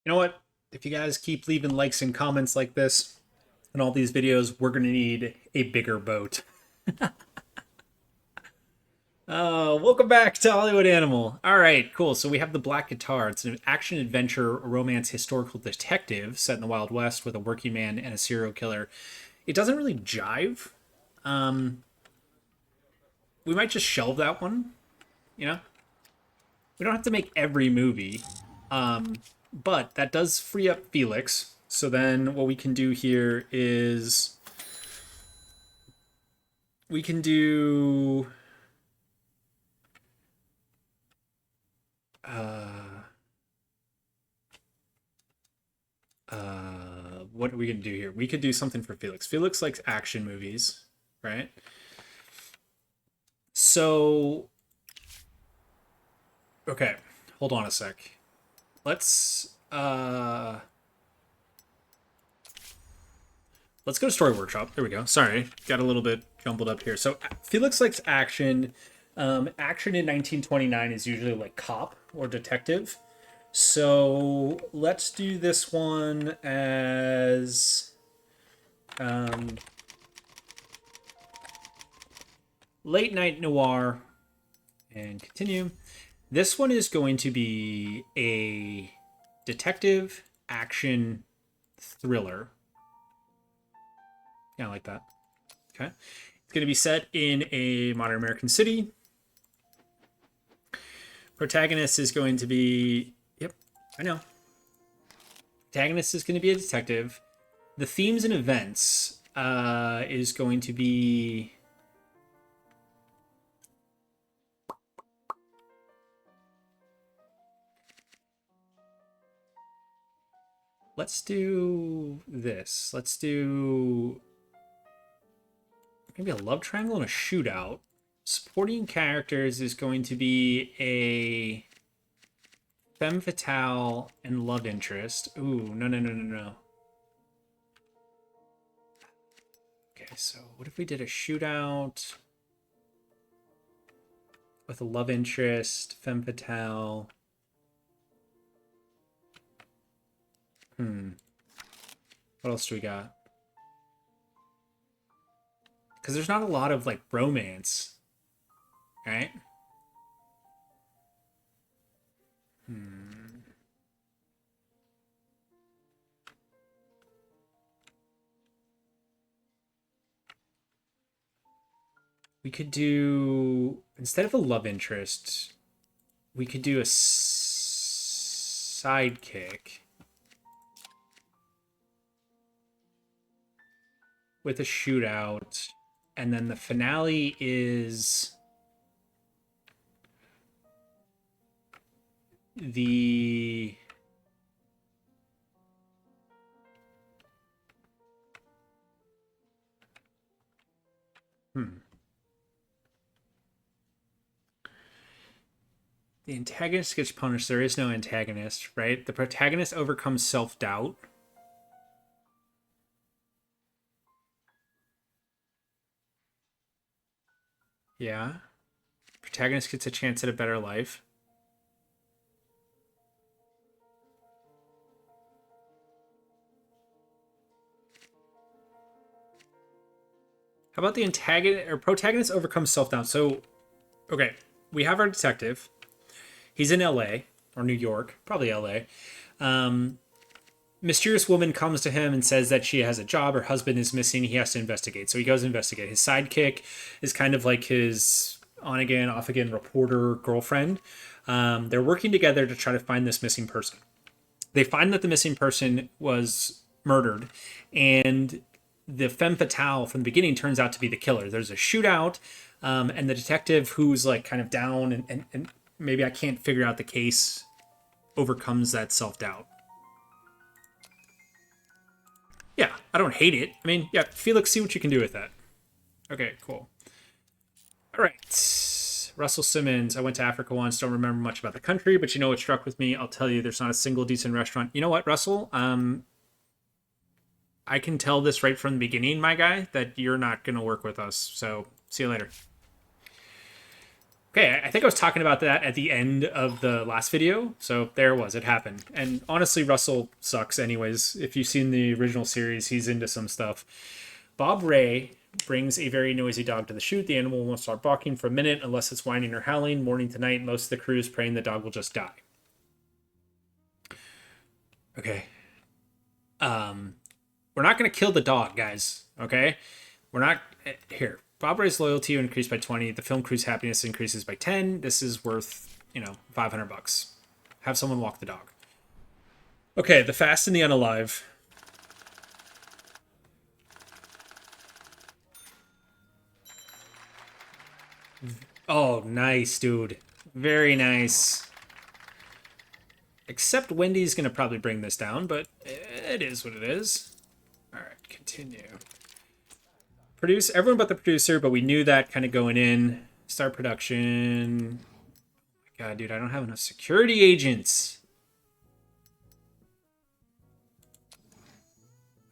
You know what? If you guys keep leaving likes and comments like this in all these videos, we're going to need a bigger boat. Welcome back to Hollywood Animal. All right, cool. So we have the Black Guitar. It's an action adventure romance historical detective set in the Wild West with a working man and a serial killer. It doesn't really jive. Um, we might just shelve that one. You know, we don't have to make every movie. But that does free up Felix. So then what we can do here is we can do what are we gonna do here? We could do something for Felix. Felix likes action movies, right? So okay, hold on a sec. Let's go to Story Workshop. There we go. Sorry, got a little bit jumbled up here. So Felix likes action. Action in 1929 is usually like cop or detective. So let's do this one as late night noir and continue. This one is going to be a detective action thriller. Yeah, I like that. Okay. It's going to be set in a modern American city. Protagonist is going to be... Yep, I know. Protagonist is going to be a detective. The themes and events is going to be... Let's do this. Let's do... maybe a love triangle and a shootout. Supporting characters is going to be a femme fatale and love interest. Ooh, no. Okay, so what if we did a shootout with a love interest, femme fatale? What else do we got? Because there's not a lot of like romance, right? We could do, instead of a love interest, we could do a sidekick with a shootout. And then the finale is the the antagonist gets punished. There is no antagonist, right? The protagonist overcomes self-doubt. Yeah. Protagonist gets a chance at a better life. How about the antagonist or protagonist overcomes self-doubt? So, okay, we have our detective. He's in LA or New York, probably LA. Mysterious woman comes to him and says that she has a job, her husband is missing, he has to investigate. So he goes to investigate. His sidekick is kind of like his on again, off again reporter girlfriend. They're working together to try to find this missing person. They find that the missing person was murdered, and the femme fatale from the beginning turns out to be the killer. There's a shootout, and the detective who's like kind of down and maybe I can't figure out the case overcomes that self-doubt. Yeah, I don't hate it. I mean, yeah, Felix, see what you can do with that. Okay, cool. All right. Russell Simmons. I went to Africa once. Don't remember much about the country, but you know what struck with me? I'll tell you, there's not a single decent restaurant. You know what, Russell? I can tell this right from the beginning, my guy, that you're not going to work with us. So see you later. Okay, I think I was talking about that at the end of the last video. So there it was. It happened. And honestly, Russell sucks anyways. If you've seen the original series, he's into some stuff. Bob Ray brings a very noisy dog to the shoot. The animal won't start barking for a minute unless it's whining or howling. Morning to night, most of the crew is praying the dog will just die. Okay. We're not going to kill the dog, guys. Okay? We're not... Here. Bob Ray's loyalty will increase by 20. The film crew's happiness increases by 10. This is worth, $500. Have someone walk the dog. Okay, the fast and the unalive. Oh, nice, dude. Very nice. Except Wendy's going to probably bring this down, but it is what it is. All right, continue. Produce everyone but the producer, but we knew that kind of going in. Start production. Oh my God, dude, I don't have enough security agents.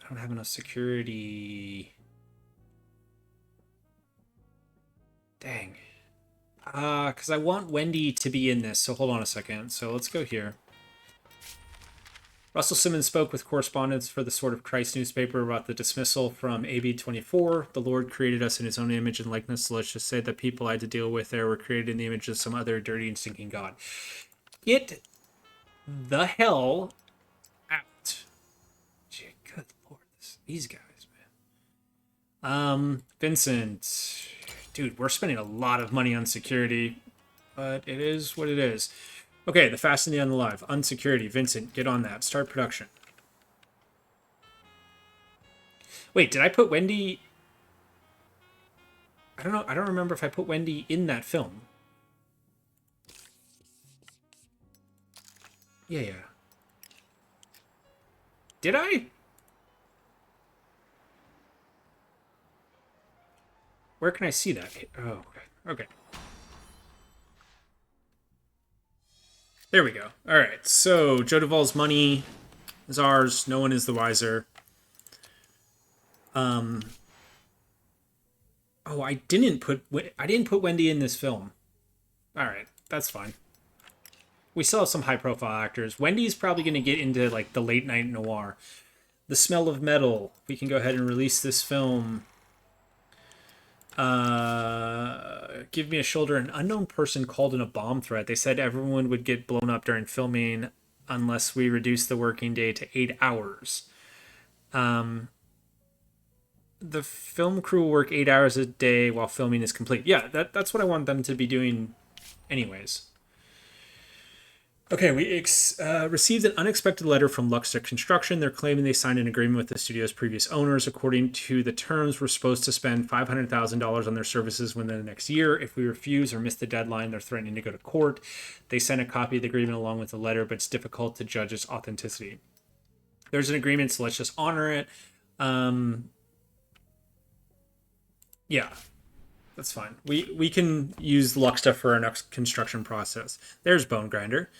I don't have enough security. Dang. Because I want Wendy to be in this, so hold on a second. So let's go here. Russell Simmons spoke with correspondents for the Sword of Christ newspaper about the dismissal from AB 24. The Lord created us in his own image and likeness. So let's just say the people I had to deal with there were created in the image of some other dirty and stinking God. Get the hell out. Gee, good Lord. These guys, man. Vincent. Dude, we're spending a lot of money on security, but it is what it is. Okay, the fast and the unalive. Unsecurity. Vincent, get on that. Start production. Wait, did I put Wendy... I don't know. I don't remember if I put Wendy in that film. Yeah. Did I? Where can I see that? Oh, okay. There we go. All right, so Joe Duvall's money is ours. No one is the wiser. Oh, I didn't put Wendy in this film. All right, that's fine. We still have some high-profile actors. Wendy's probably going to get into like the late night noir. The Smell of Metal. We can go ahead and release this film. Give Me a Shoulder. An unknown person called in a bomb threat. They said everyone would get blown up during filming unless we reduce the working day to 8 hours. The film crew will work 8 hours a day while filming is complete. Yeah, that's what I want them to be doing anyways. Okay, we received an unexpected letter from Luxor Construction. They're claiming they signed an agreement with the studio's previous owners. According to the terms, we're supposed to spend $500,000 on their services within the next year. If we refuse or miss the deadline, they're threatening to go to court. They sent a copy of the agreement along with the letter, but it's difficult to judge its authenticity. There's an agreement, so let's just honor it. Yeah, that's fine. We can use Luxta for our next construction process. There's Bone Grinder.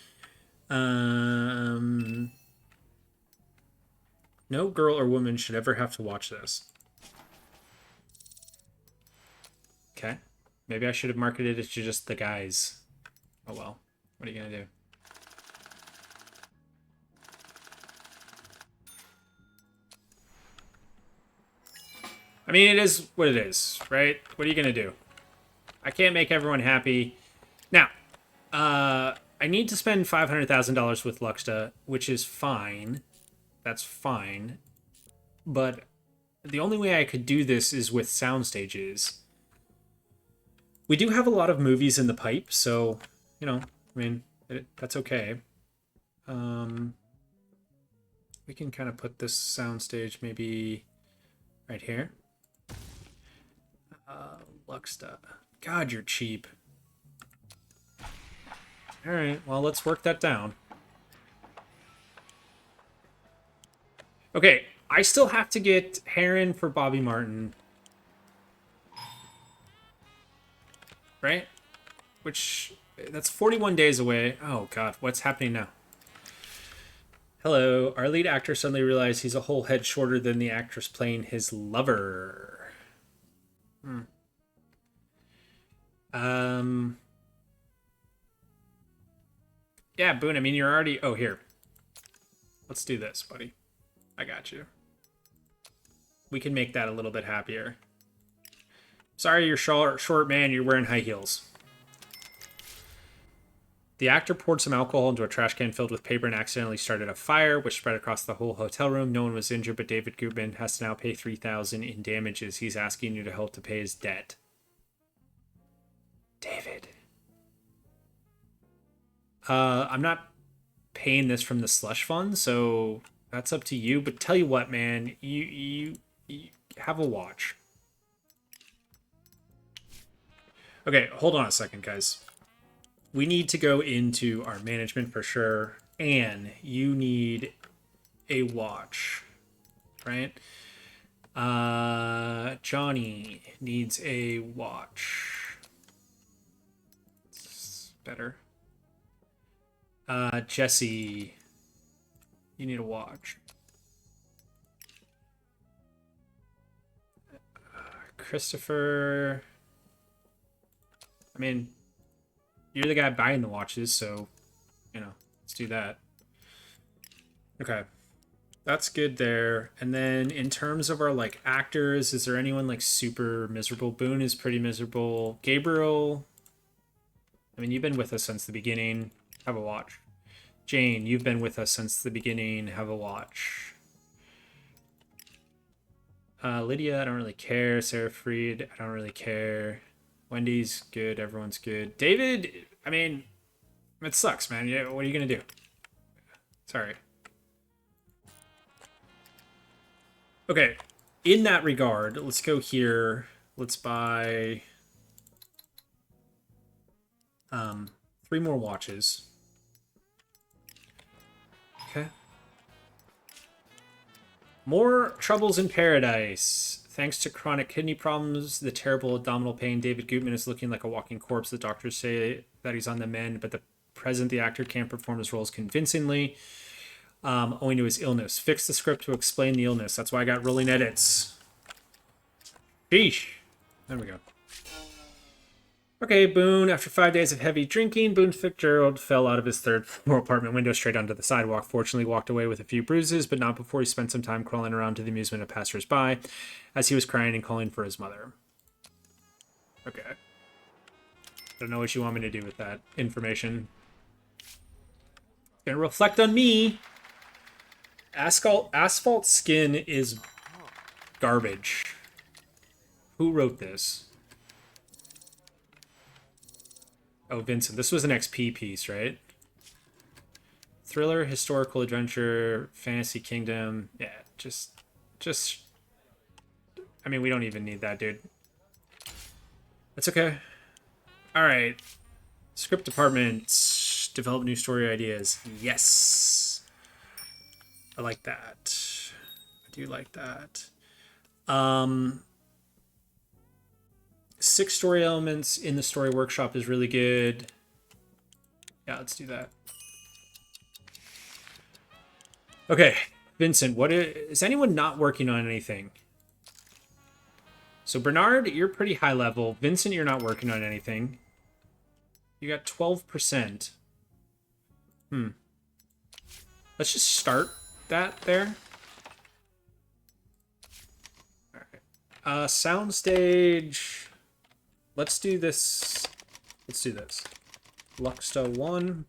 No girl or woman should ever have to watch this. Okay. Maybe I should have marketed it to just the guys. Oh well. What are you gonna do? I mean, it is what it is, right? What are you gonna do? I can't make everyone happy. Now, I need to spend $500,000 with Luxta, which is fine. That's fine. But the only way I could do this is with sound stages. We do have a lot of movies in the pipe, so, I mean, that's okay. We can kind of put this soundstage maybe right here. Luxta. God, you're cheap. All right, well, let's work that down. Okay, I still have to get Heron for Bobby Martin. Right? Which, that's 41 days away. Oh, God, what's happening now? Hello. Our lead actor suddenly realized he's a whole head shorter than the actress playing his lover. Yeah, Boone, I mean, you're already... Oh, here. Let's do this, buddy. I got you. We can make that a little bit happier. Sorry, you're short man. You're wearing high heels. The actor poured some alcohol into a trash can filled with paper and accidentally started a fire, which spread across the whole hotel room. No one was injured, but David Gutman has to now pay $3,000 in damages. He's asking you to help to pay his debt. David. I'm not paying this from the slush fund, so that's up to you. But tell you what, man, you have a watch. Okay, hold on a second, guys. We need to go into our management for sure, and you need a watch, right? Johnny needs a watch. It's better. Jesse, you need a watch. Christopher, I mean, you're the guy buying the watches, so, you know, let's do that. Okay. That's good there. And then in terms of our, like, actors, is there anyone, like, super miserable? Boone is pretty miserable. Gabriel, I mean, you've been with us since the beginning. Have a watch. Jane, you've been with us since the beginning. Have a watch. Lydia, I don't really care. Sarah Freed, I don't really care. Wendy's good. Everyone's good. David, I mean, it sucks, man. Yeah, what are you going to do? Sorry. Okay. In that regard, let's go here. Let's buy 3 more watches. Okay. More troubles in paradise. Thanks to chronic kidney problems, the terrible abdominal pain, David Gutman is looking like a walking corpse. The doctors say that he's on the mend, but the actor can't perform his roles convincingly, owing to his illness. Fix the script to explain the illness. That's why I got rolling edits. Sheesh. There we go. Okay, Boone. After 5 days of heavy drinking, Boone Fitzgerald fell out of his 3rd floor apartment window straight onto the sidewalk. Fortunately, walked away with a few bruises, but not before he spent some time crawling around to the amusement of passers-by as he was crying and calling for his mother. Okay. Don't know what you want me to do with that information. Gonna reflect on me. Asphalt skin is garbage. Who wrote this? Oh, Vincent. This was an XP piece, right? Thriller, historical adventure, fantasy kingdom. Yeah, just... I mean, we don't even need that, dude. That's okay. Alright. Script department. Develop new story ideas. Yes. I like that. I do like that. 6 story elements in the story workshop is really good. Yeah, let's do that. Okay, Vincent, what is anyone not working on anything? So Bernard, you're pretty high level. Vincent, you're not working on anything. You got 12%. Let's just start that there. All right. Soundstage. Let's do this. Let's do this. Luxta 1.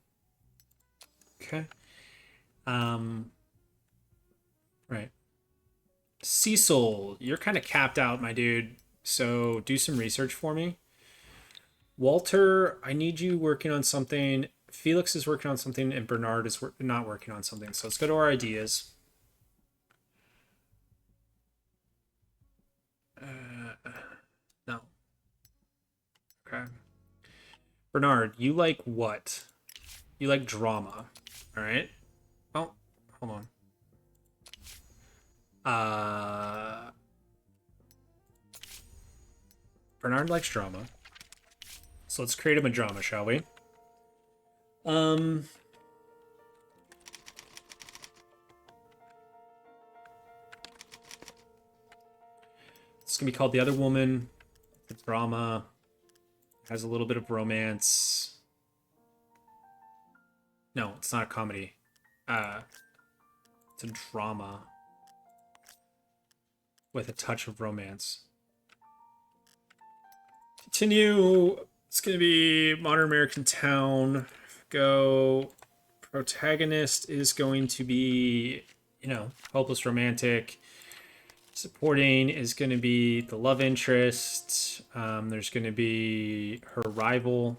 Okay. Right. Cecil, you're kind of capped out, my dude. So do some research for me. Walter, I need you working on something. Felix is working on something, and Bernard is not working on something. So let's go to our ideas. No. Okay. Bernard, you like what? You like drama. All right. Oh, hold on. Bernard likes drama. So let's create him a drama, shall we? It's gonna be called The Other Woman. It's drama. Has a little bit of romance. No, it's not a comedy. It's a drama with a touch of romance. Continue. It's gonna be modern American town. Go. Protagonist is going to be, you know, hopeless romantic. Supporting is going to be the love interest. There's going to be her rival,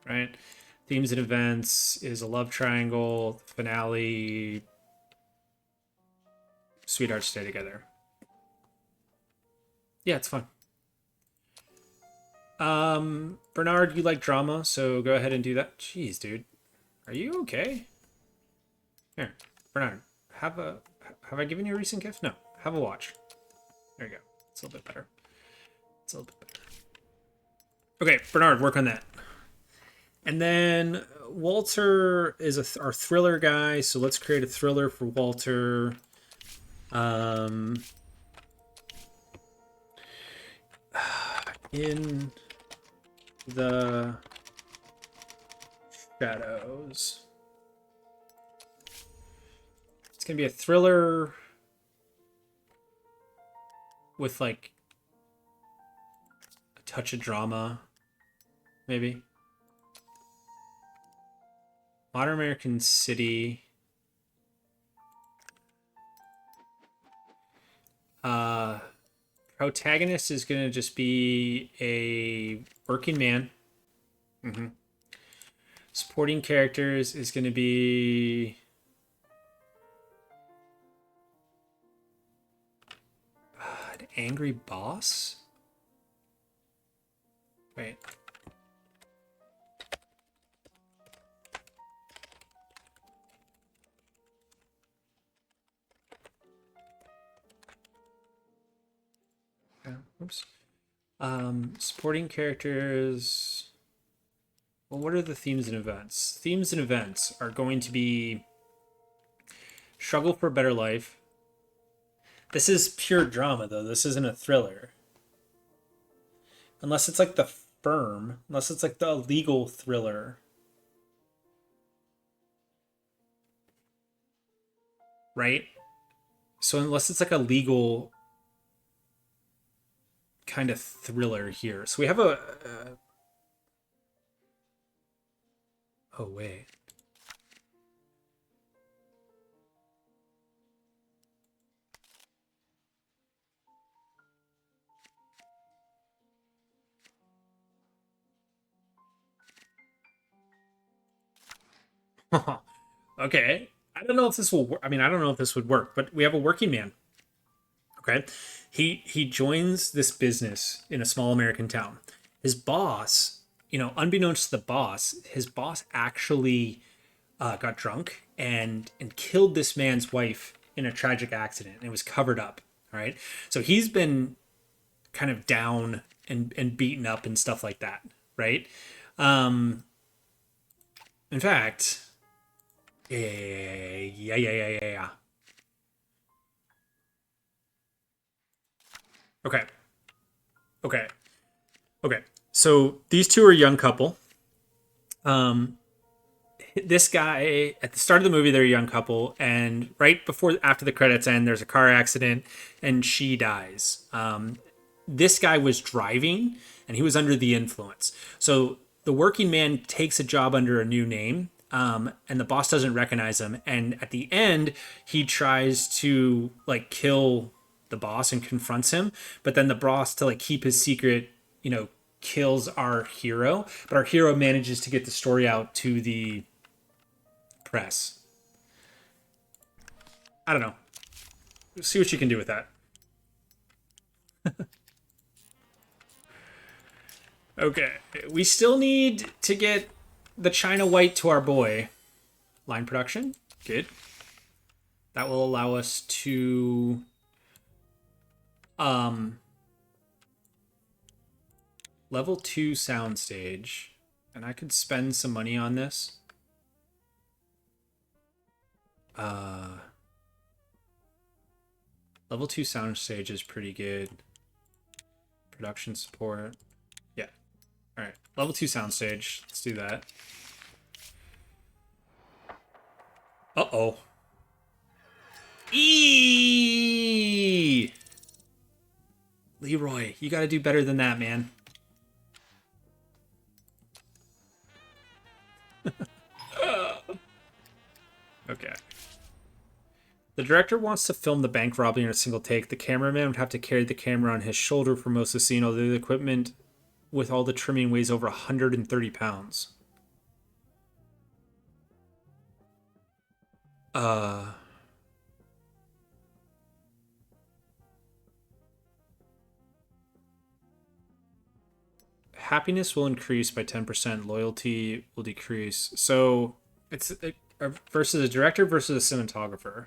right? Themes and events is a love triangle. Finale, sweethearts stay together. Yeah, it's fun. Bernard, you like drama, so go ahead and do that. Jeez, dude. Are you okay? Here, Bernard, have I given you a recent gift? No. Have a watch. There you go. It's a little bit better. It's a little bit better. Okay, Bernard, work on that. And then Walter is our thriller guy, so let's create a thriller for Walter. In the shadows. It's gonna be a thriller with like a touch of drama, maybe. Modern American City. Protagonist is gonna just be a working man. Supporting characters is gonna be an angry boss. Wait. Oops. Supporting characters. Well, what are the themes and events? Themes and events are going to be struggle for a better life. This is pure drama, though. This isn't a thriller. Unless it's like The Firm. Unless it's like the legal thriller. Right? So unless it's like a legal kind of thriller here. So we have a... Oh, wait. Okay. I don't know if this will work. I mean, I don't know if this would work, but we have a working man. Okay. He joins this business in a small American town. His boss, you know, unbeknownst to the boss, his boss actually got drunk and killed this man's wife in a tragic accident. It was covered up. All right. So he's been kind of down and beaten up and stuff like that. Right. In fact, yeah. Okay. So these two are a young couple. This guy at the start of the movie, they're a young couple, and right after the credits end, there's a car accident, and she dies. This guy was driving, and he was under the influence. So the working man takes a job under a new name. And the boss doesn't recognize him. And at the end, he tries to like kill the boss and confronts him. But then the boss, to like keep his secret, you know, kills our hero. But our hero manages to get the story out to the press. I don't know. See what you can do with that. Okay. We still need to get the China White to our boy. Line production. Good. That will allow us to level 2 soundstage. And I could spend some money on this. Level 2 soundstage is pretty good. Production support. All right, level 2 soundstage. Let's do that. Uh-oh. Eee! Leroy, you gotta do better than that, man. Okay. The director wants to film the bank robbery in a single take. The cameraman would have to carry the camera on his shoulder for most of the scene, although the equipment with all the trimming weighs over 130 pounds. Uh... Happiness will increase by 10%. Loyalty will decrease. So it's versus a director versus a cinematographer.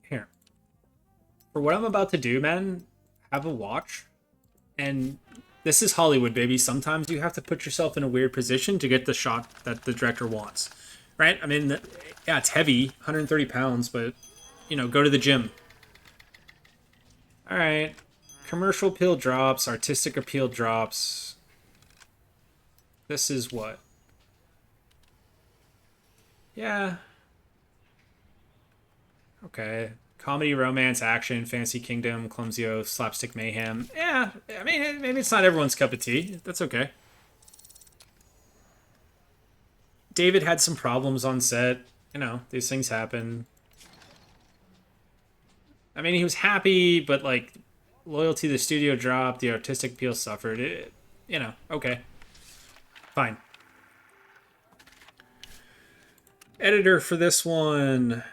Here. For what I'm about to do, man, have a watch. And this is Hollywood, baby. Sometimes you have to put yourself in a weird position to get the shot that the director wants. Right? I mean, yeah, it's heavy, 130 pounds, but, you know, go to the gym. All right. Commercial appeal drops. Artistic appeal drops. This is what? Yeah. Okay. Comedy, romance, action, fantasy kingdom, clumsy, slapstick mayhem. Yeah. I mean, maybe it's not everyone's cup of tea. That's okay. David had some problems on set. You know, these things happen. I mean, he was happy, but like loyalty to the studio dropped, the artistic appeal suffered. You know, okay. Fine. Editor for this one.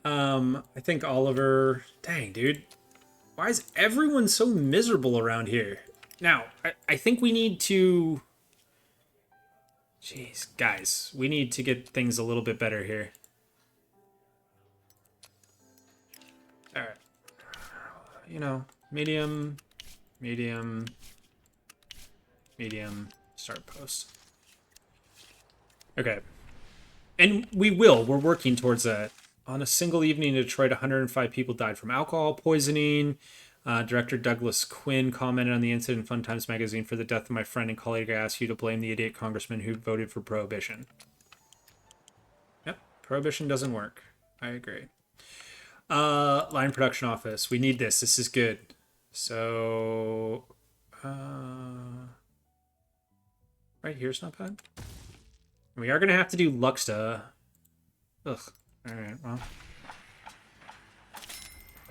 I think Oliver. Dang, dude. Why is everyone so miserable around here? Now, I think we need to. Jeez, guys, we need to get things a little bit better here. Alright. You know, medium, medium, medium, start post. Okay. And we will. We're working towards that. On a single evening in Detroit, 105 people died from alcohol poisoning. Director Douglas Quinn commented on the incident in Fun Times magazine. For the death of my friend and colleague, I ask you to blame the idiot congressman who voted for prohibition. Yep, prohibition doesn't work. I agree. Line production office. We need this. This is good. So, right here's not bad. We are going to have to do Luxta. Ugh. All right, well.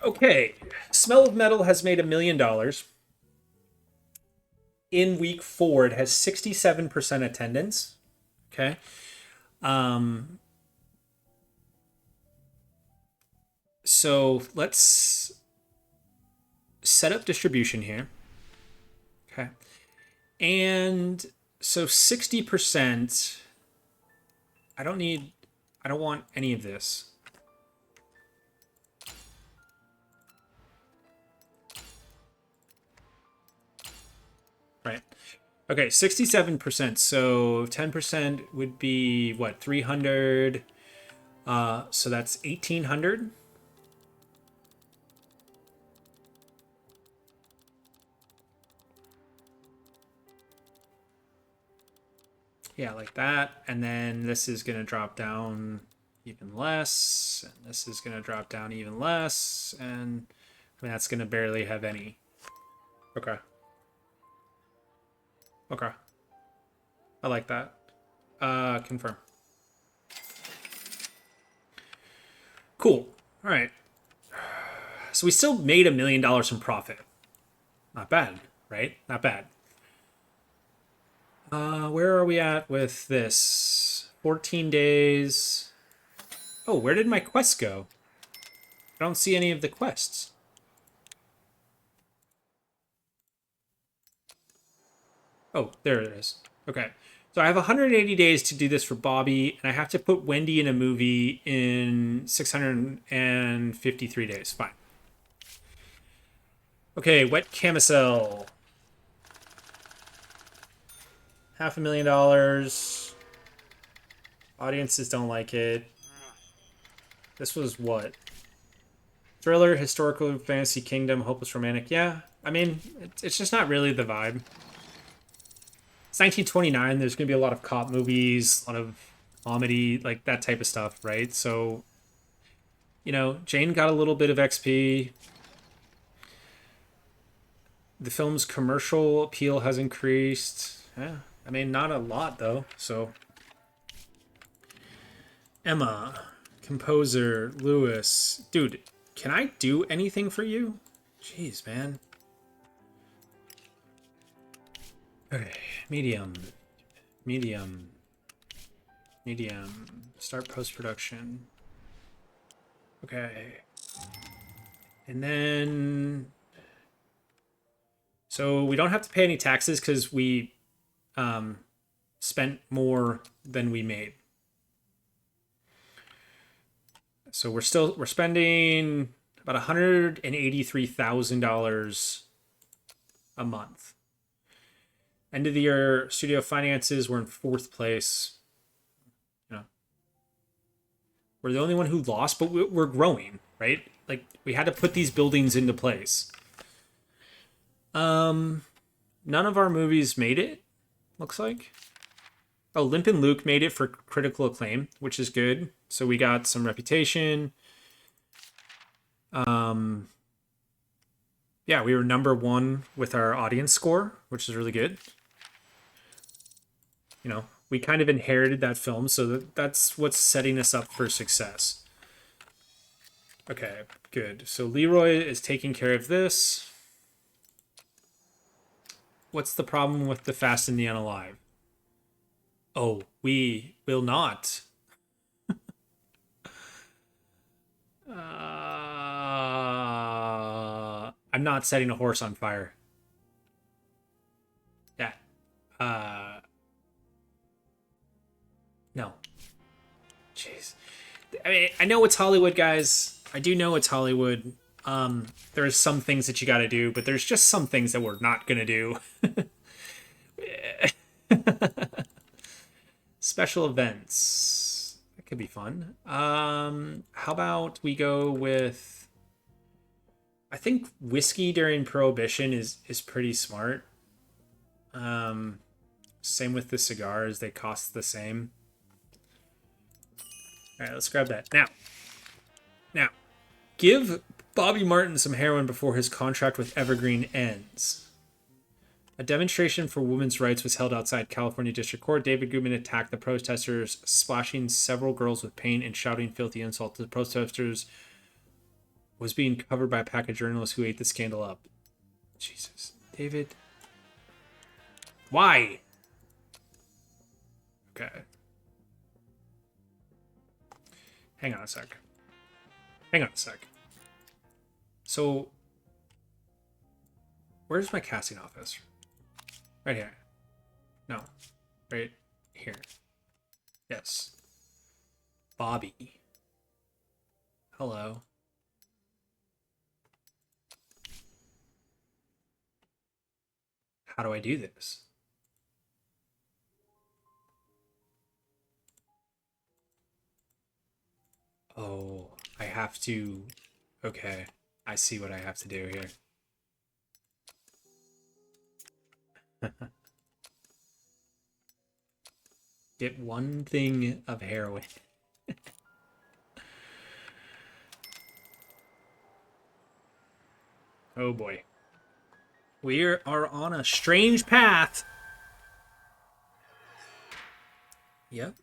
Okay. Smell of Metal has made $1 million. In week 4, it has 67% attendance. Okay. So let's set up distribution here. Okay. And so 60%, I don't want any of this. Right. Okay, 67%. So 10% would be what, 300? So that's 1,800. Yeah, like that. And then this is going to drop down even less. And this is going to drop down even less. And I mean, that's going to barely have any. Okay. Okay. I like that. Confirm. Cool. All right. So we still made $1 million in profit. Not bad, right? Not bad. Where are we at with this? 14 days. Oh, where did my quests go? I don't see any of the quests. Oh, there it is. Okay. So I have 180 days to do this for Bobby, and I have to put Wendy in a movie in 653 days. Fine. Okay, Wet Camisel. $500,000. Audiences don't like it. This was what? Thriller, historical fantasy kingdom, hopeless romantic. Yeah, I mean, it's just not really the vibe. It's 1929. There's going to be a lot of cop movies, a lot of comedy, like that type of stuff, right? So, Jane got a little bit of XP. The film's commercial appeal has increased. Yeah, I mean, not a lot though. So, Emma, composer, Lewis, dude, can I do anything for you? Jeez, man. Okay, medium, medium, medium. Start post-production. Okay. And then... So we don't have to pay any taxes because we spent more than we made. So we're spending about $183,000 a month. End of the year studio finances, we're in 4th place. We're the only one who lost, but we're growing, right? Like, we had to put these buildings into place. None of our movies made it, looks like. Oh, Limp and Luke made it for critical acclaim, which is good. So we got some reputation. Yeah, we were #1 with our audience score, which is really good. We kind of inherited that film, so that's what's setting us up for success. Okay, good. So Leroy is taking care of this. What's the problem with the Fast and the Unalive? Oh, we will not. I'm not setting a horse on fire. Yeah. No. Jeez. I mean, I know it's Hollywood, guys. I do know it's Hollywood. There's some things that you got to do, but there's just some things that we're not going to do. Special events. That could be fun. How about we go with... I think whiskey during Prohibition is pretty smart. Same with the cigars. They cost the same. All right, let's grab that. Now, give Bobby Martin some heroin before his contract with Evergreen ends. A demonstration for women's rights was held outside California District Court. David Goodman attacked the protesters, splashing several girls with paint and shouting filthy insults. The protesters was being covered by a pack of journalists who ate the scandal up. Jesus. David. Why? Okay. Hang on a sec. So, where's my casting office? Right here. No. Right here. Yes. Bobby. Hello. How do I do this? Oh, I have to... Okay, I see what I have to do here. Get one thing of heroin. Oh boy. We are on a strange path. Yep.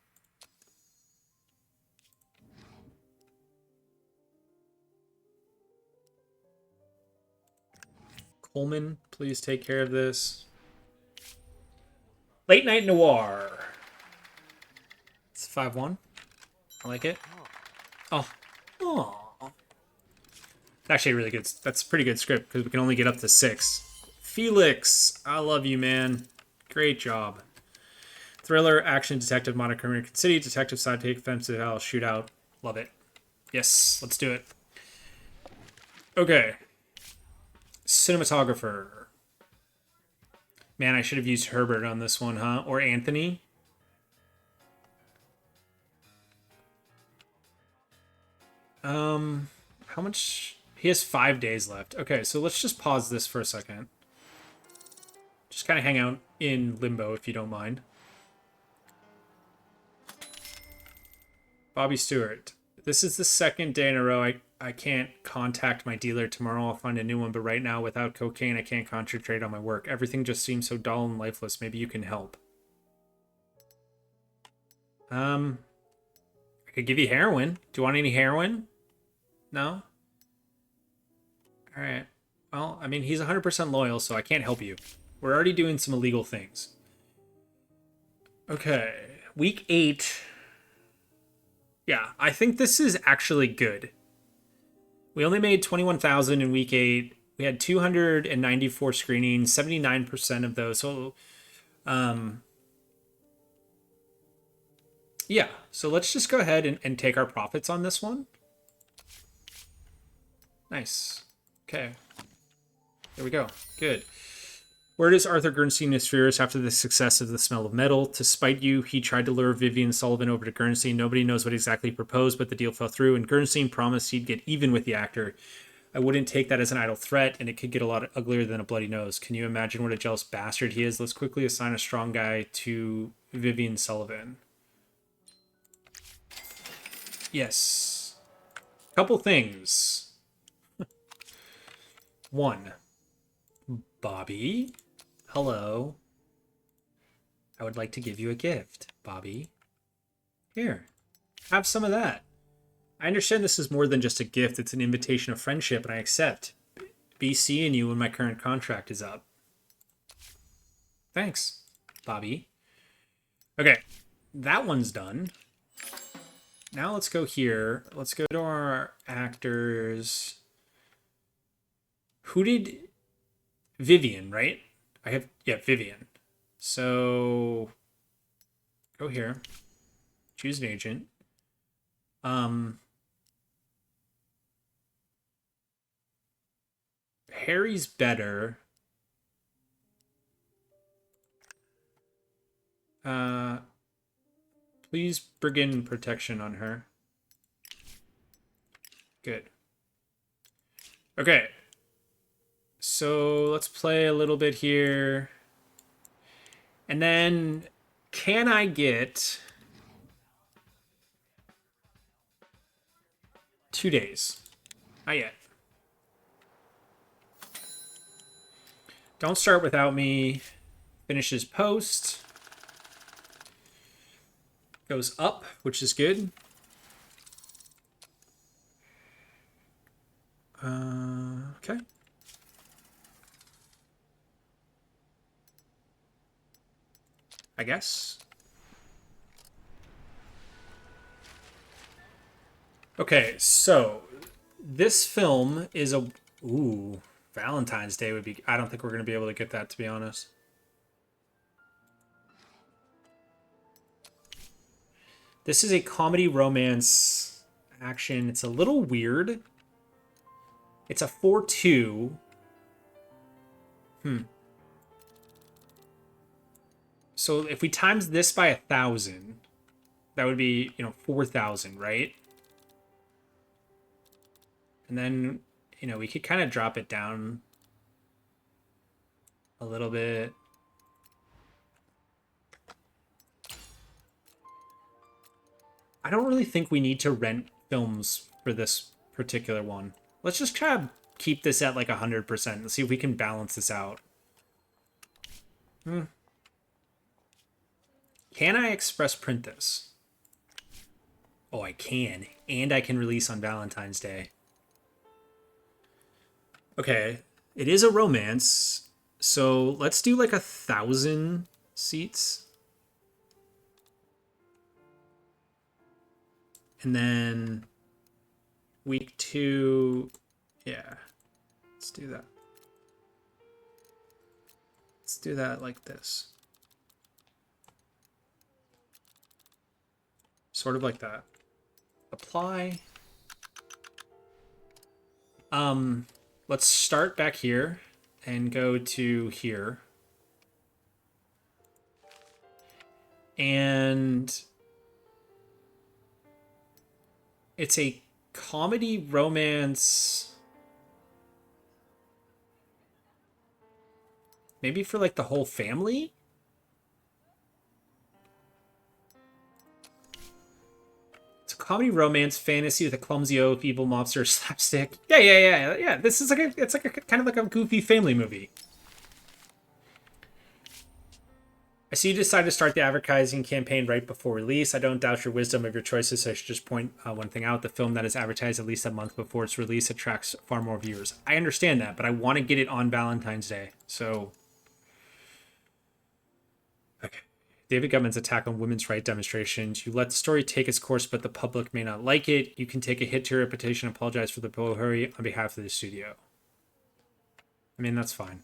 Coleman, please take care of this. Late Night Noir. It's 5-1. I like it. Oh. Oh. Actually, really good. That's a pretty good script because we can only get up to 6. Felix, I love you, man. Great job. Thriller, action, detective, Monaco, American City, detective sidekick, offensive house, shootout. Love it. Yes, let's do it. Okay. Cinematographer. Man, I should have used Herbert on this one, huh? Or Anthony. How much? He has 5 days left. Okay, so let's just pause this for a second. Just kind of hang out in limbo if you don't mind. Bobby Stewart. This is the second day in a row I can't contact my dealer. Tomorrow I'll find a new one, but right now without cocaine I can't concentrate on my work. Everything just seems so dull and lifeless. Maybe you can help. I could give you heroin. Do you want any heroin? No? Alright. Well, I mean, he's 100% loyal, so I can't help you. We're already doing some illegal things. Okay. Week 8. Yeah, I think this is actually good. We only made 21,000 in week 8. We had 294 screenings, 79% of those. So, yeah. So let's just go ahead and take our profits on this one. Nice. Okay. There we go. Good. Word is Arthur Gernstein is furious after the success of The Smell of Metal. To spite you, he tried to lure Vivian Sullivan over to Gernstein. Nobody knows what exactly he proposed, but the deal fell through, and Gernstein promised he'd get even with the actor. I wouldn't take that as an idle threat, and it could get a lot uglier than a bloody nose. Can you imagine what a jealous bastard he is? Let's quickly assign a strong guy to Vivian Sullivan. Yes. Couple things. 1. Bobby. Hello. I would like to give you a gift, Bobby. Here. Have some of that. I understand this is more than just a gift. It's an invitation of friendship, and I accept. Be seeing you when my current contract is up. Thanks, Bobby. Okay. That one's done. Now let's go here. Let's go to our actors. Who did... Vivian, right? Yeah, Vivian. So go here. Choose an agent. Harry's better. Please begin protection on her. Good. Okay. So let's play a little bit here. And then can I get 2 days? Not yet. Don't start without me. Finishes post. Goes up, which is good. Okay. I guess. Okay, so this film is a... Ooh, Valentine's Day would be... I don't think we're going to be able to get that, to be honest. This is a comedy romance action. It's a little weird. It's a 4-2. So if we times this by 1,000, that would be, 4,000, right? And then, we could kind of drop it down a little bit. I don't really think we need to rent films for this particular one. Let's just try to keep this at like 100% and see if we can balance this out. Can I express print this? Oh, I can. And I can release on Valentine's Day. Okay. It is a romance. So let's do like 1,000 seats. And then week 2, yeah, let's do that. Let's do that like this. Sort of like that. Apply. Let's start back here and go to here. And it's a comedy romance. Maybe for like the whole family? It's a comedy romance fantasy with a clumsy oaf, evil monster slapstick. Yeah. This is like it's like a kind of like a goofy family movie. I see you decided to start the advertising campaign right before release. I don't doubt your wisdom of your choices. So I should just point one thing out. The film that is advertised at least a month before its release attracts far more viewers. I understand that, but I want to get it on Valentine's Day. So, okay. David Gutman's attack on women's rights demonstrations. You let the story take its course, but the public may not like it. You can take a hit to your reputation and apologize for the hurry on behalf of the studio. I mean, that's fine.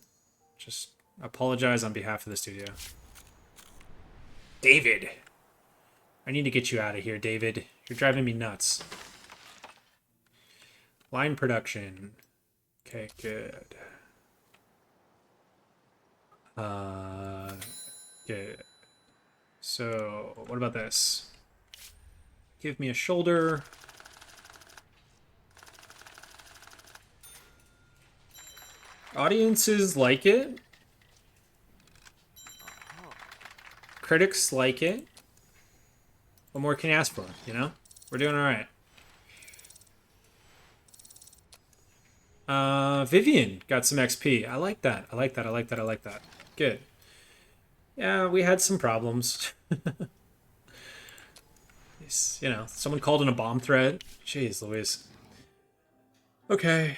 Just apologize on behalf of the studio. David. I need to get you out of here, David. You're driving me nuts. Line production. Okay, good. Good. So, what about this? Give me a shoulder. Audiences like it. Critics like it. What more can you ask for, you know? We're doing all right. Vivian got some XP. I like that. I like that. Good. Yeah, we had some problems. You know, someone called in a bomb threat. Jeez Louise. Okay.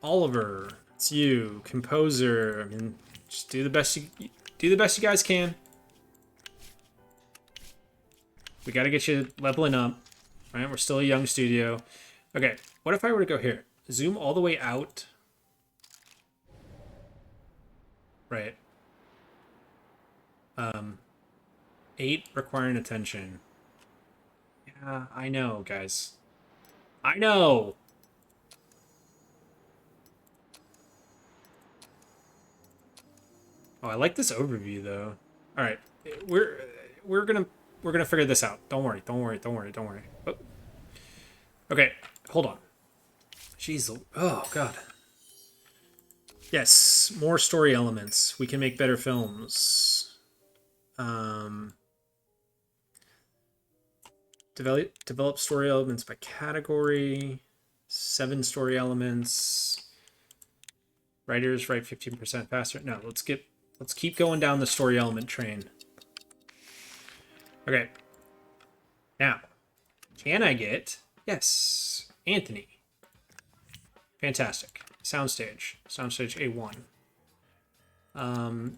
Oliver, it's you, composer. I mean, just do the best you guys can. We got to get you leveling up. Right? We're still a young studio. Okay, what if I were to go here? Zoom all the way out. Right. 8 requiring attention. Yeah, I know, guys. I know. Oh, I like this overview though. All right, we're gonna figure this out. Don't worry. Oh. Okay, hold on. Jeez. Oh God. Yes, more story elements. We can make better films. Develop story elements by category. 7 story elements. Writers write 15% faster. No, let's keep going down the story element train. Okay. Now, can I get yes, Anthony? Fantastic. Soundstage A1.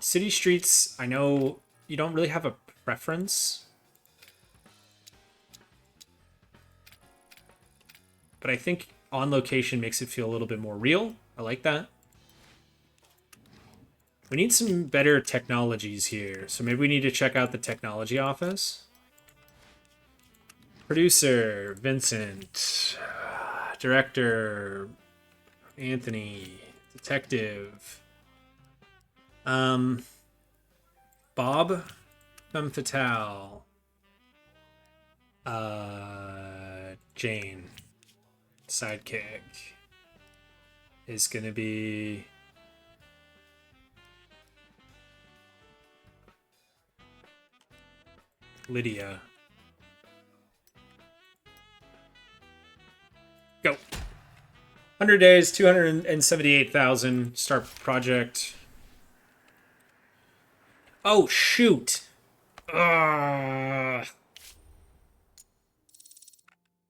City streets. I know you don't really have a preference, but I think on location makes it feel a little bit more real. I like that. We need some better technologies here, so maybe we need to check out the technology office. Producer, Vincent. Director, Anthony. Detective. Bob. Femme Fatale. Jane. Sidekick. Is gonna be... Lydia. Go. 100 days, 278,000. Start project. Oh, shoot. Okay.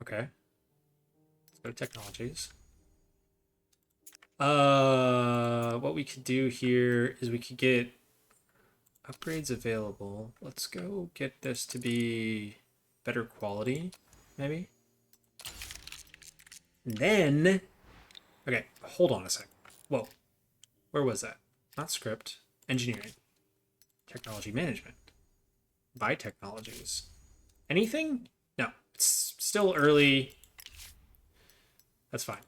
Let's go to technologies. What we could do here is we could get upgrades available. Let's go get this to be better quality, maybe. And then, okay, hold on a sec. Whoa, where was that? Not script, engineering, technology management, buy technologies. Anything? No, it's still early. That's fine.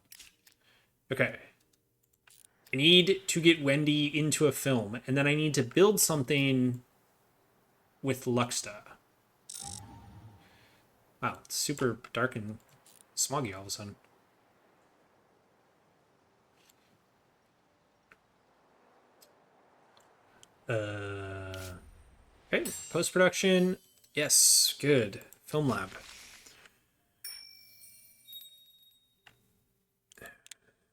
Okay. I need to get Wendy into a film, and then I need to build something with Luxta. Wow, it's super dark and smoggy all of a sudden. Okay, post-production. Yes, good. Film lab.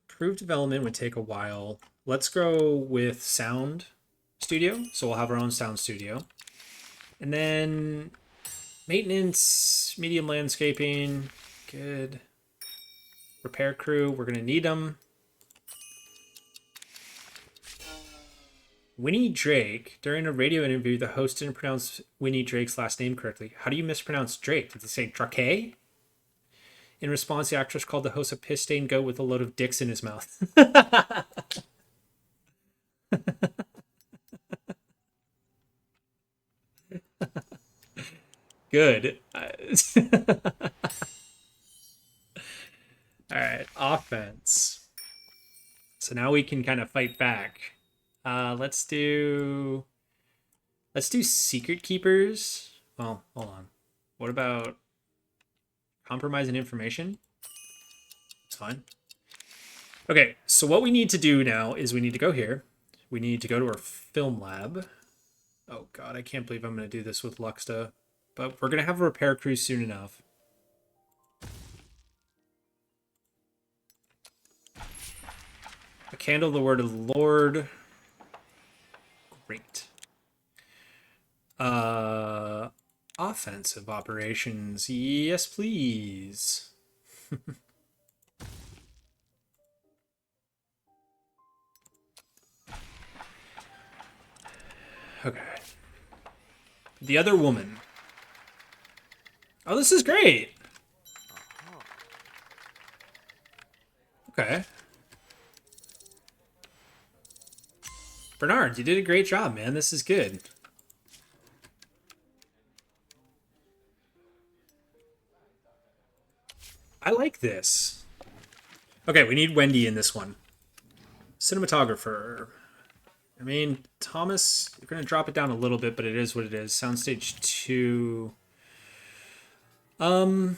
Proof development would take a while. Let's go with sound studio. So we'll have our own sound studio. And then maintenance, medium landscaping. Good. Repair crew, we're going to need them. Winnie Drake. During a radio interview, the host didn't pronounce Winnie Drake's last name correctly. How do you mispronounce Drake? Did they say Drake? In response, the actress called the host a piss-stained goat with a load of dicks in his mouth. Good. All right, offense. So now we can kind of fight back. Let's do secret keepers. Well, hold on. What about compromising information? It's fine. Okay, so what we need to do now is we need to go here. We need to go to our film lab. Oh god, I can't believe I'm going to do this with Luxta. But we're going to have a repair crew soon enough. A candle, the word of the Lord. Great. Offensive operations. Yes, please. Okay. The other woman. Oh, this is great. Okay. Bernard, you did a great job, man. This is good. I like this. Okay, we need Wendy in this one. Cinematographer. I mean, Thomas, you're going to drop it down a little bit, but it is what it is. Soundstage 2. Town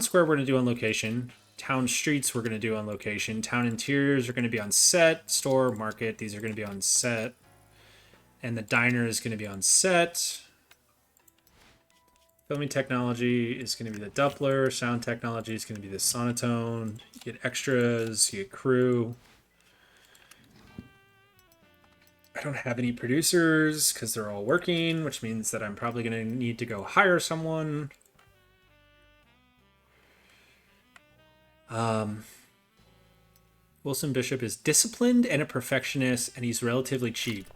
Square we're going to do on location. Town streets we're going to do on location. Town interiors are going to be on set. Store, market, these are going to be on set. And the diner is going to be on set. Filming technology is going to be the Doppler. Sound technology is going to be the sonotone. You get extras, you get crew. I don't have any producers because they're all working, which means that I'm probably going to need to go hire someone. Wilson Bishop is disciplined and a perfectionist, and he's relatively cheap.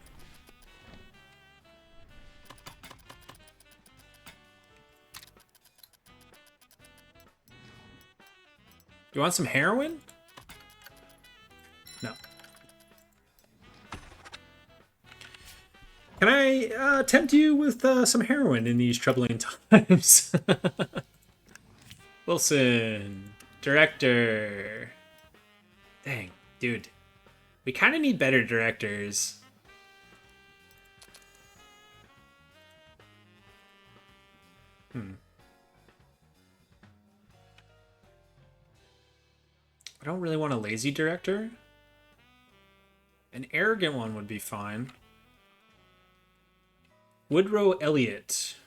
You want some heroin? No. Can I tempt you with some heroin in these troubling times? Wilson, director. Dang, dude. We kind of need better directors. I don't really want a lazy director. An arrogant one would be fine. Woodrow Elliott.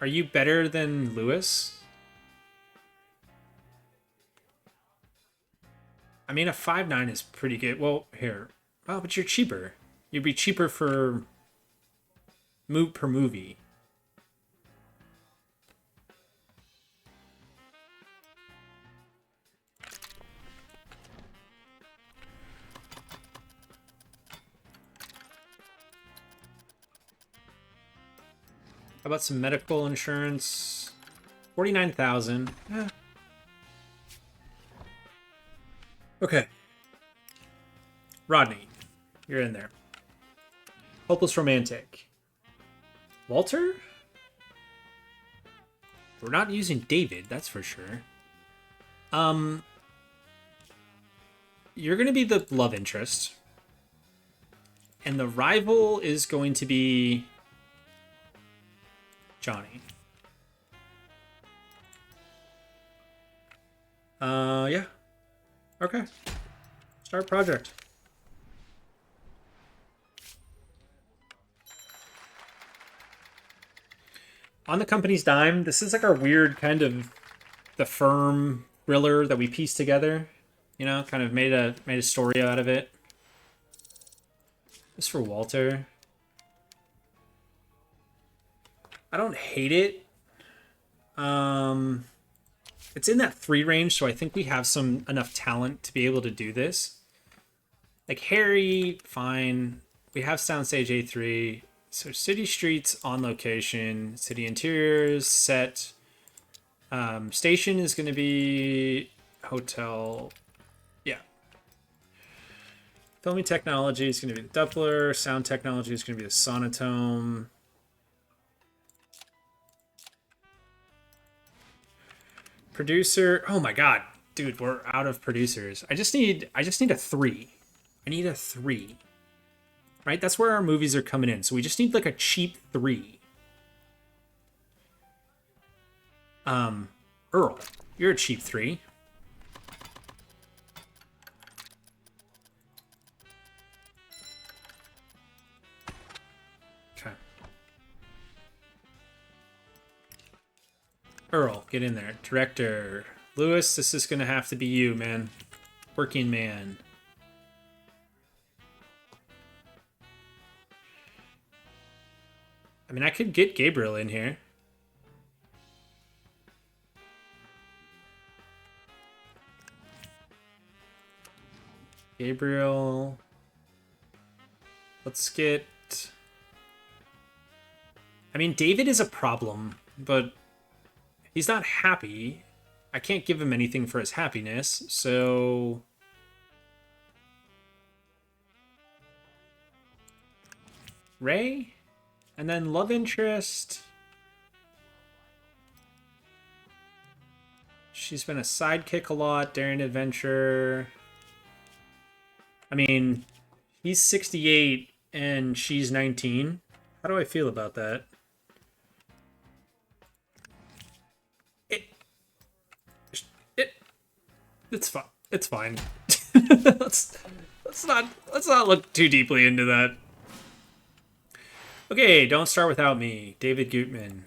Are you better than Lewis? I mean, a 5'9" is pretty good. Well, here. Oh, but you're cheaper. You'd be cheaper for per movie. How about some medical insurance? 49,000. Eh. Okay. Rodney, you're in there. Hopeless romantic. Walter? We're not using David, that's for sure. You're going to be the love interest. And the rival is going to be Johnny. Yeah. Okay. Start project. On the company's dime, this is like our weird kind of the firm thriller that we pieced together. You know, kind of made a story out of it. Just for Walter. I don't hate it. Um, it's in that 3 range, so I think we have some enough talent to be able to do this. Like Harry, fine. We have soundstage A3. So city streets on location, city interiors, set. Station is going to be hotel. Yeah. Filming technology is going to be the Doppler. Sound technology is going to be the sonotone. Producer. Oh my god, dude, we're out of producers. I just need a 3. I need a 3. Right? That's where our movies are coming in. So we just need like a cheap 3. Earl, you're a cheap 3. Okay. Earl, get in there. Director. Lewis, this is gonna have to be you, man. Working man. I mean, I could get Gabriel in here. Gabriel. Let's get... I mean, David is a problem, but he's not happy. I can't give him anything for his happiness, so... Ray? And then love interest. She's been a sidekick a lot, daring adventure. I mean, he's 68 and she's 19. How do I feel about that? It's fine. It's fine. let's not look too deeply into that. Okay, Don't Start Without Me, David Gutman.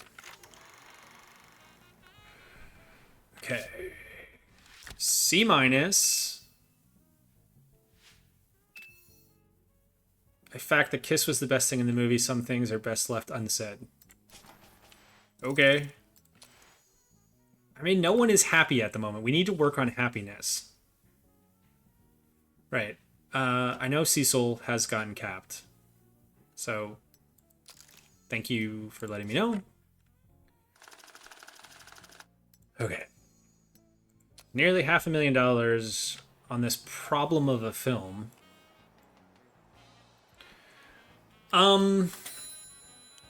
Okay. C minus. In fact, the kiss was the best thing in the movie. Some things are best left unsaid. Okay. I mean, no one is happy at the moment. We need to work on happiness. Right. I know Cecil has gotten capped. So, thank you for letting me know. Okay. Nearly $500,000 on this problem of a film.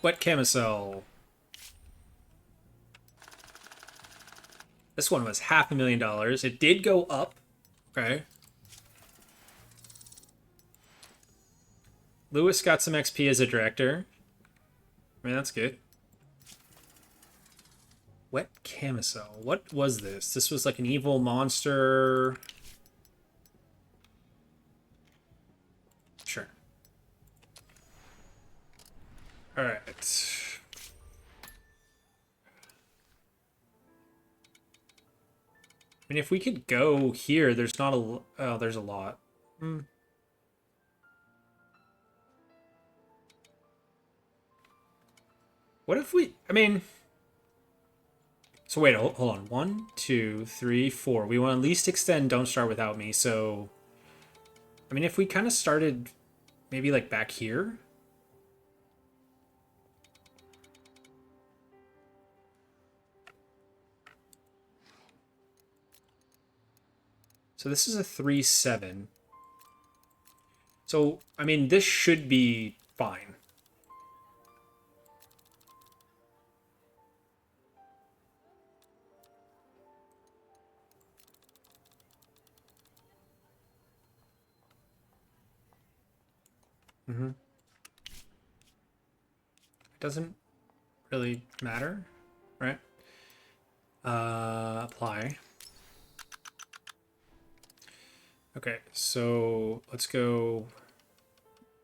Wet Camisole. This one was $500,000. It did go up. Okay. Lewis got some XP as a director. I mean, that's good. Wet Camisole. What was this? This was like an evil monster. Sure. All right. I mean, if we could go here, there's not a... Oh, there's a lot. What if we... I mean... So wait, hold on. 1, 2, 3, 4. We want to at least extend Don't Start Without Me, so... I mean, if we kind of started maybe like back here... So this is a 3-7. So, I mean, this should be fine. It doesn't really matter, right? Apply. Okay, so let's go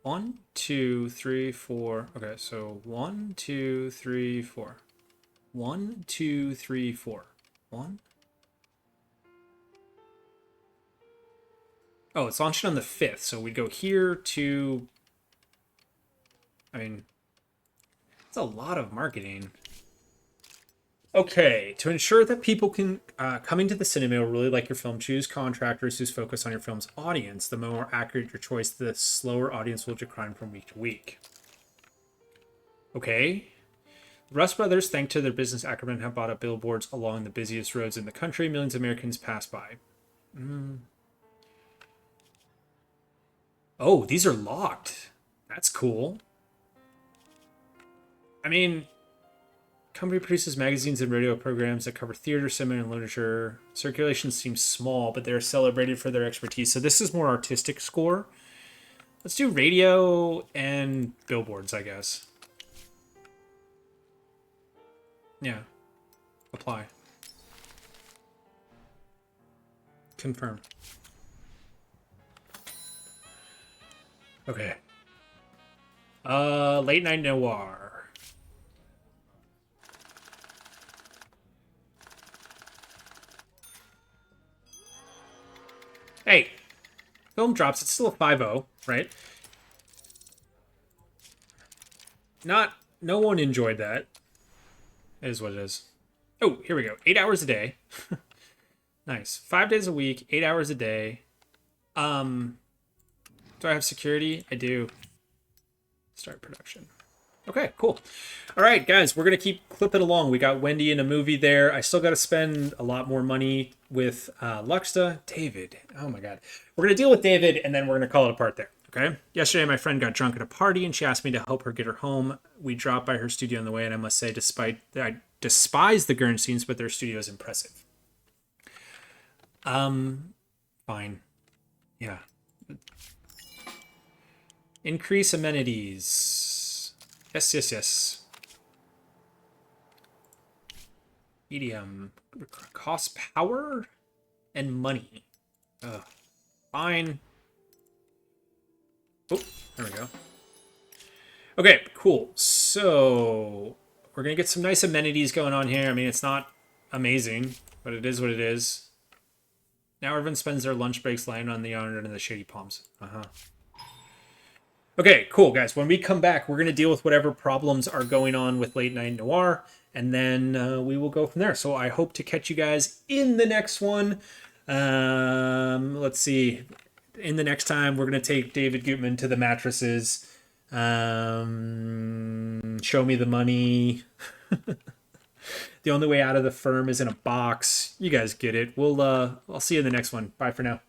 1, 2, 3, 4. Okay, so 1, 2, 3, 4. 1, 2, 3, 4. One. Oh, it's launching on the 5th. So we'd go here to. I mean, it's a lot of marketing. Okay, to ensure that people can coming to the cinema will really like your film, choose contractors whose focus on your film's audience. The more accurate your choice, the slower audience will decline from week to week. Okay. Russ Brothers, thanks to their business acumen, have bought up billboards along the busiest roads in the country. Millions of Americans pass by. Oh, these are locked. That's cool. I mean, company produces magazines and radio programs that cover theater, cinema, and literature. Circulation seems small, but they're celebrated for their expertise. So this is more artistic score. Let's do radio and billboards, I guess. Yeah. Apply. Confirm. Okay. Late night noir. Hey, film drops. It's still a 5-0, right? No one enjoyed that. It is what it is. Oh, here we go. 8 hours a day. Nice. 5 days a week, 8 hours a day. Do I have security? I do. Start production. Okay, cool. All right, guys, we're going to keep clipping along. We got Wendy in a movie there. I still got to spend a lot more money with Luxta. David. Oh, my God. We're going to deal with David, and then we're going to call it apart there. Okay. Yesterday, my friend got drunk at a party, and she asked me to help her get her home. We dropped by her studio on the way, and I must say, I despise the Gurn scenes, but their studio is impressive. Fine. Yeah. Increase amenities. Yes. Medium. Cost power and money. Fine. Oh, there we go. Okay, cool. So we're going to get some nice amenities going on here. I mean, it's not amazing, but it is what it is. Now everyone spends their lunch breaks lying on the yard and the shady palms. Okay, cool, guys. When we come back, we're going to deal with whatever problems are going on with Late Night Noir, and then we will go from there. So I hope to catch you guys in the next one. Let's see. In the next time, we're going to take David Gutman to the mattresses. Show me the money. The only way out of the firm is in a box. You guys get it. I'll see you in the next one. Bye for now.